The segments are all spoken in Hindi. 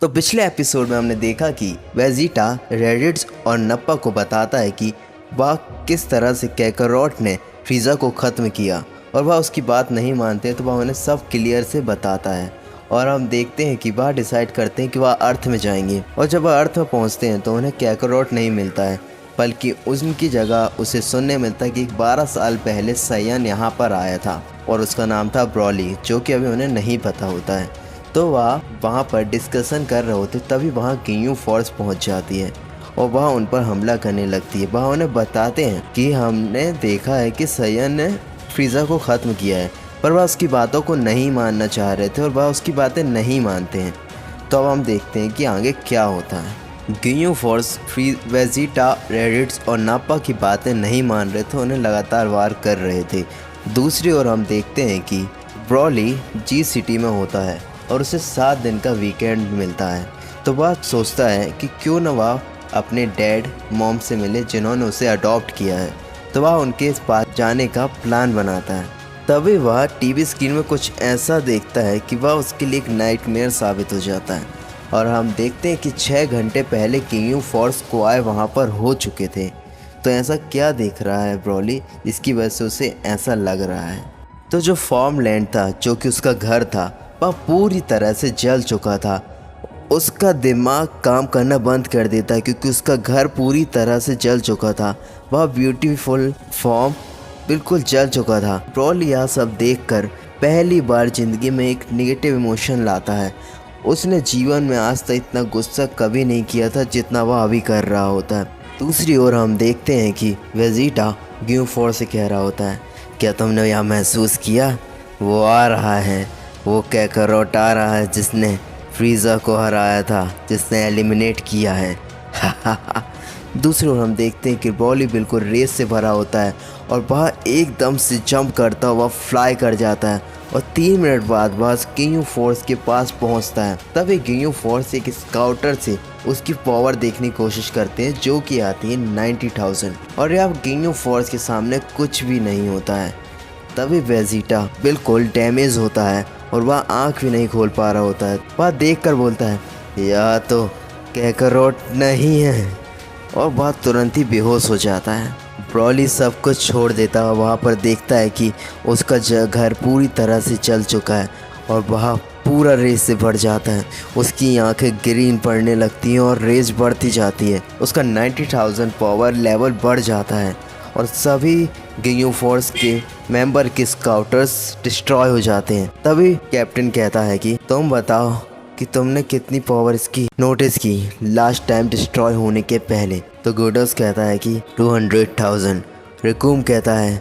तो पिछले एपिसोड में हमने देखा कि वेजिटा रेडिट्स और नप्पा को बताता है कि वह किस तरह से कैकारोट ने फ्रीज़ा को ख़त्म किया और वह उसकी बात नहीं मानते, तो वह उन्हें सब क्लियर से बताता है। और हम देखते हैं कि वह डिसाइड करते हैं कि वह अर्थ में जाएंगे, और जब वह अर्थ में पहुंचते हैं तो उन्हें कैकारोट नहीं मिलता है, बल्कि उनकी जगह उसे सुनने मिलता है कि 12 साल पहले सायन यहाँ पर आया था और उसका नाम था ब्रॉली, जो कि अभी उन्हें नहीं पता होता है। तो वह वहाँ पर डिस्कशन कर रहे होते, तभी वहाँ गियू फोर्स पहुँच जाती है और वह उन पर हमला करने लगती है। वह उन्हें बताते हैं कि हमने देखा है कि सायन ने फ्रीज़ा को ख़त्म किया है, पर वह उसकी बातों को नहीं मानना चाह रहे थे और वह उसकी बातें नहीं मानते हैं। तो अब हम देखते हैं कि आगे क्या होता है। गियू फोर्स वेजिटा, रेडिट्स और नाप्पा की बातें नहीं मान रहे थे, उन्हें लगातार वार कर रहे थे। दूसरी ओर हम देखते हैं कि ब्रॉली जी सिटी में होता है और उसे 7 दिन का वीकेंड मिलता है। तो वह सोचता है कि क्यों न वह अपने डैड मॉम से मिले जिन्होंने उसे अडॉप्ट किया है। तो वह उनके पास जाने का प्लान बनाता है। तभी वह टीवी स्क्रीन में कुछ ऐसा देखता है कि वह उसके लिए एक नाइटमेयर साबित हो जाता है। और हम देखते हैं कि 6 घंटे पहले गियू फोर्स को आए वहाँ पर हो चुके थे। तो ऐसा क्या देख रहा है ब्रॉली, इसकी वजह से उसे ऐसा लग रहा है। तो जो फार्म लैंड था, जो कि उसका घर था, वह पूरी तरह से जल चुका था। उसका दिमाग काम करना बंद कर देता है क्योंकि उसका घर पूरी तरह से जल चुका था। वह ब्यूटीफुल फॉर्म बिल्कुल जल चुका था। ब्रॉली यह सब देखकर पहली बार ज़िंदगी में एक नेगेटिव इमोशन लाता है। उसने जीवन में आज तक इतना गुस्सा कभी नहीं किया था जितना वह अभी कर रहा होता है। दूसरी ओर हम देखते हैं कि वेजिटा गियू फोर्स से कह रहा होता है, क्या तुमने यह महसूस किया? वो आ रहा है, वो कैकारोट आ रहा है जिसने फ्रीज़ा को हराया था, जिसने एलिमिनेट किया है। दूसरी ओर हम देखते हैं कि ब्रॉली बिल्कुल रेस से भरा होता है और वह एकदम से जंप करता हुआ फ्लाई कर जाता है और 3 मिनट बाद वह गियू फोर्स के पास पहुंचता है। तभी गियू फोर्स एक स्काउटर से उसकी पावर देखने की कोशिश करते हैं, जो कि आती है 90,000, और यह गियू फोर्स के सामने कुछ भी नहीं होता है। तभी वेजिटा बिल्कुल डैमेज होता है और वह आंख भी नहीं खोल पा रहा होता है। वह देखकर बोलता है, यह तो कैकारोट नहीं है, और वह तुरंत ही बेहोश हो जाता है। ब्रॉली सब कुछ छोड़ देता है, वहाँ पर देखता है कि उसका घर पूरी तरह से जल चुका है और वह पूरा रेस से भर जाता है। उसकी आंखें ग्रीन पड़ने लगती हैं और रेस बढ़ती जाती है। उसका 90,000 पावर लेवल बढ़ जाता है और सभी गियू फोर्स के मेंबर के स्काउटर्स डिस्ट्रॉय हो जाते हैं। तभी कैप्टन कहता है कि तुम बताओ कि तुमने कितनी पावर इसकी नोटिस की लास्ट टाइम डिस्ट्रॉय होने के पहले। तो गुडोस कहता है कि 200,000, रिकूम कहता है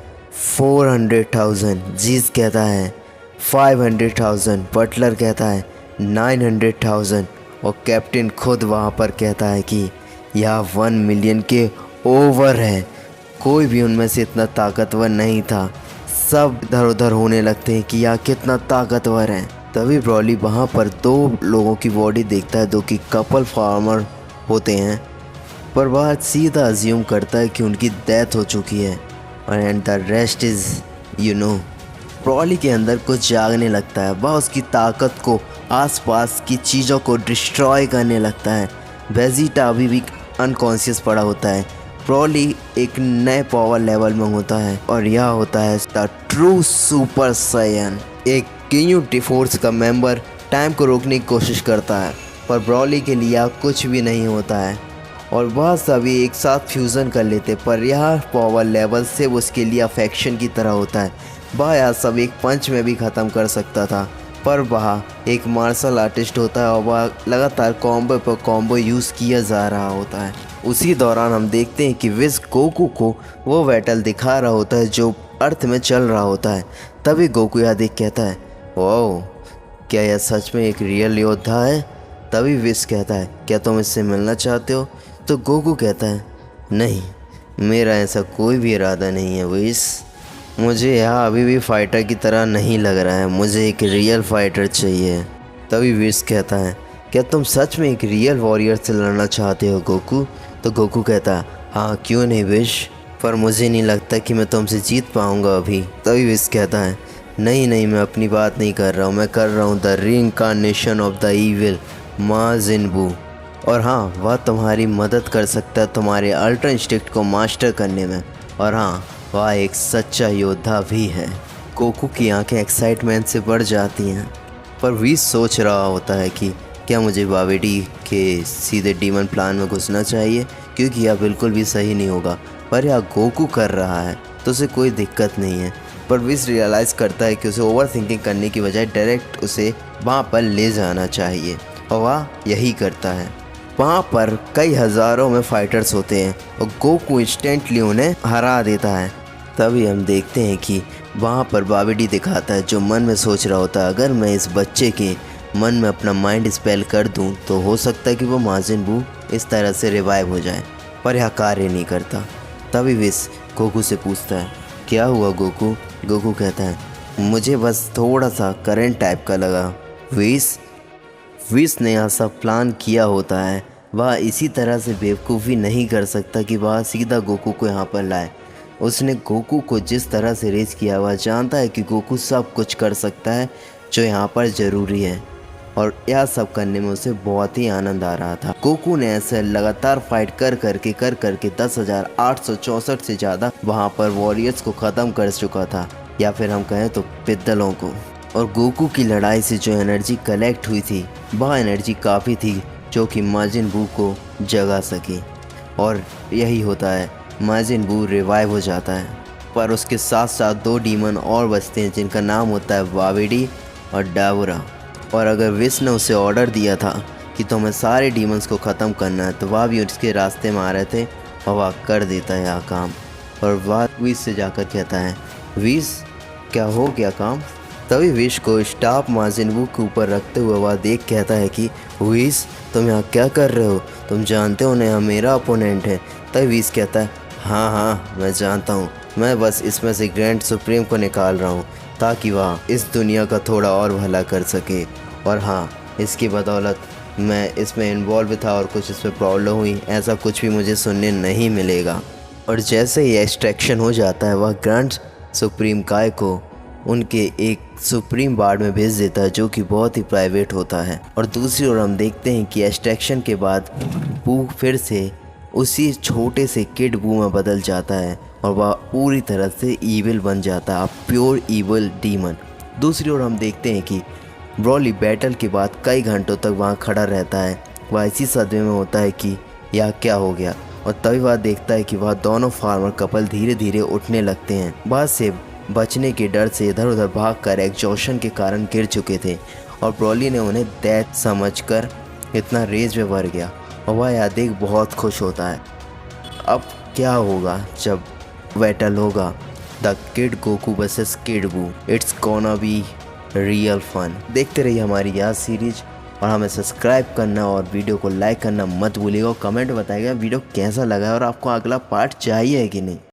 400,000, जीज कहता है 500,000, बटलर कहता है 900,000 और कैप्टन खुद वहाँ पर कहता है कि यह 1 मिलियन के ओवर है। कोई भी उनमें से इतना ताकतवर नहीं था। सब इधर उधर होने लगते हैं कि यह कितना ताकतवर है। तभी ब्रॉली वहाँ पर 2 लोगों की बॉडी देखता है, जो कि कपल फार्मर होते हैं, पर वह सीधा अज्यूम करता है कि उनकी डेथ हो चुकी है। और and the rest is Broly के अंदर कुछ जागने लगता है। वह उसकी ताकत को, आसपास की चीज़ों को डिस्ट्रॉय करने लगता है। वेजिटा अभी भी अनकॉन्शियस पड़ा होता है। ब्रॉली एक नए पावर लेवल में होता है और यह होता है द ट्रू सुपर सायन। एक गियू फोर्स का मेंबर टाइम को रोकने की कोशिश करता है, पर ब्रॉली के लिए कुछ भी नहीं होता है और वह सभी एक साथ फ्यूज़न कर लेते, पर यह पावर लेवल सिर्फ उसके लिए अफेक्शन की तरह होता है। वह यह सब एक पंच में भी ख़त्म कर सकता था, पर वह एक मार्शल आर्टिस्ट होता है और वह लगातार कॉम्बो पर कॉम्बो यूज़ किया जा रहा होता है। उसी दौरान हम देखते हैं कि विज़ गोकू को वो बैटल दिखा रहा होता है जो अर्थ में चल रहा होता है। तभी गोकू यह देख कहता है, ओह, क्या यह सच में एक रियल योद्धा है? तभी विज़ कहता है, क्या तुम इससे मिलना चाहते हो? तो गोकू कहता है, नहीं, मेरा ऐसा कोई भी इरादा नहीं है विज़। मुझे यहाँ अभी भी फाइटर की तरह नहीं लग रहा है, मुझे एक रियल फाइटर चाहिए। तभी विज़ कहता है, क्या तुम सच में एक रियल वॉरियर से लड़ना चाहते हो गोकू? तो गोकू कहता है, हाँ क्यों नहीं विश, पर मुझे नहीं लगता कि मैं तुमसे जीत पाऊँगा अभी। तभी विश कहता है, नहीं, मैं अपनी बात नहीं कर रहा हूँ, मैं कर रहा हूँ the reincarnation of the evil. Majin Buu. और हाँ, वह तुम्हारी मदद कर सकता है तुम्हारे अल्ट्रा इंस्टिंक्ट को मास्टर करने में। और हाँ, वह एक सच्चा योद्धा भी है। गोकू की आंखें एक्साइटमेंट से बढ़ जाती हैं, पर व्हीस सोच रहा होता है कि क्या मुझे बावेडी के सीधे डीमन प्लान में घुसना चाहिए, क्योंकि यह बिल्कुल भी सही नहीं होगा। पर यह गोकू कर रहा है तो उसे कोई दिक्कत नहीं है। पर व्हीस रियलाइज़ करता है कि उसे ओवर थिंकिंग करने की बजाय डायरेक्ट उसे वहाँ पर ले जाना चाहिए, और वह यही करता है। वहाँ पर कई हज़ारों में फाइटर्स होते हैं और गोकू इंस्टेंटली उन्हें हरा देता है। तभी हम देखते हैं कि वहाँ पर बावेडी दिखाता है, जो मन में सोच रहा होता है अगर मैं इस बच्चे के मन में अपना माइंड स्पेल कर दूं तो हो सकता है कि वो माजिन बू इस तरह से रिवाइव हो जाए, पर यह कार्य नहीं करता। तभी व्हीस गोकू से पूछता है, क्या हुआ गोकू? गोकू कहता है, मुझे बस थोड़ा सा करंट टाइप का लगा। व्हीस ने यह सब प्लान किया होता है। वह इसी तरह से बेवकूफ़ी नहीं कर सकता कि वह सीधा गोकू को यहाँ पर लाए। उसने गोकू को जिस तरह से रेज किया, वह जानता है कि गोकू सब कुछ कर सकता है जो यहाँ पर ज़रूरी है, और यह सब करने में उसे बहुत ही आनंद आ रहा था। गोकू ने ऐसे लगातार फाइट कर करके 10,864 से ज़्यादा वहाँ पर वॉरियर्स को ख़त्म कर चुका था, या फिर हम कहें तो पिद्दलों को। और गोकू की लड़ाई से जो एनर्जी कलेक्ट हुई थी, वह एनर्जी काफ़ी थी जो कि माजिन बू को जगा सके। और यही होता है, माजिन बू रिवाइव हो जाता है। पर उसके साथ साथ 2 डीमन और बचते हैं, जिनका नाम होता है बावेडी और डावरा। और अगर व्हीस ने उसे ऑर्डर दिया था कि तुम्हें सारे डीमंस को ख़त्म करना है, तो वह भी उसके रास्ते में आ रहे थे, और वह कर देता है यह काम। और वह व्हीस से जाकर कहता है, व्हीस क्या हो गया काम? तभी व्हीस को स्टाफ माजिन बू के ऊपर रखते हुए वह देख कहता है कि व्हीस, तुम यहाँ क्या कर रहे हो? तुम जानते हो ना यह मेरा अपोनेंट है। तभी व्हीस कहता है, हाँ मैं जानता हूँ, मैं बस इसमें से ग्रैंड सुप्रीम को निकाल रहा हूँ ताकि वह इस दुनिया का थोड़ा और भला कर सके। और हाँ, इसकी बदौलत मैं इसमें इन्वॉल्व था और कुछ इसमें प्रॉब्लम हुई, ऐसा कुछ भी मुझे सुनने नहीं मिलेगा। और जैसे ही एक्सट्रैक्शन हो जाता है, वह ग्रैंड सुप्रीम काय को उनके एक सुप्रीम वार्ड में भेज देता है, जो कि बहुत ही प्राइवेट होता है। और दूसरी ओर हम देखते हैं कि एक्सट्रैक्शन के बाद बू फिर से उसी छोटे से किड बू में बदल जाता है, और वह पूरी तरह से ईविल बन जाता है, प्योर ईविल डीमन। दूसरी ओर हम देखते हैं कि ब्रॉली बैटल के बाद कई घंटों तक वहाँ खड़ा रहता है। वह इसी सदमे में होता है कि यह क्या हो गया, और तभी वह देखता है कि वह दोनों फार्मर कपल धीरे धीरे उठने लगते हैं। वह से बचने के डर से इधर उधर भागकर एग्जॉशन के कारण गिर चुके थे, और ब्रॉली ने उन्हें डेथ समझकर इतना रेज में भर गया, और वह यह देख बहुत खुश होता है। अब क्या होगा जब बैटल होगा, the kid Goku versus kid Buu, it's gonna be real fun. देखते रहिए हमारी यह सीरीज, और हमें सब्सक्राइब करना और वीडियो को लाइक करना मत भूलिएगा। और कमेंट बताइएगा वीडियो कैसा लगा और आपको अगला पार्ट चाहिए कि नहीं।